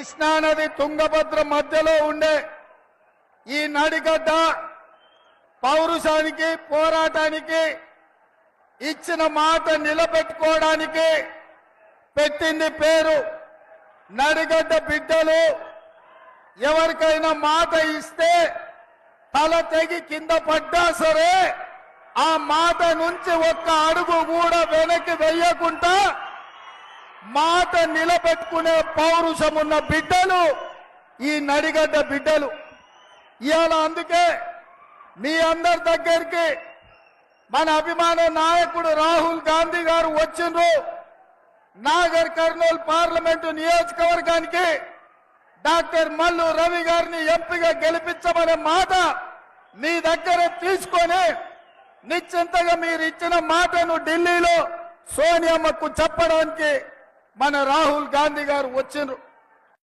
కృష్ణానది తుంగభద్ర మధ్యలో ఉండే ఈ నడిగడ్డ పౌరుషానికి పోరాటానికి ఇచ్చిన మాట నిలబెట్టుకోవడానికి పెట్టింది పేరు నడిగడ్డ బిడ్డలు. ఎవరికైనా మాట ఇస్తే తల తెగి కింద పడ్డా సరే ఆ మాట నుంచి ఒక్క అడుగు కూడా వెనక్కి వెయ్యకుండా మాట నిలబెట్టుకునే పౌరుషం ఉన్న బిడ్డలు ఈ నడిగడ్డ బిడ్డలు. ఇవాళ అందుకే మీ అందరి దగ్గరికి మన అభిమాన నాయకుడు రాహుల్ గాంధీ గారు వచ్చిండ్రు. నాగర్ కర్నూలు పార్లమెంటు నియోజకవర్గానికి డాక్టర్ మల్లు రవి గారిని ఎంపీగా గెలిపించమనే మాట మీ దగ్గర తీసుకొని నిశ్చింతగా మీరు ఇచ్చిన మాటను ఢిల్లీలో సోనియమ్మకు చెప్పడానికి మన రాహుల్ గాంధీ గారు వచ్చిండ్రు.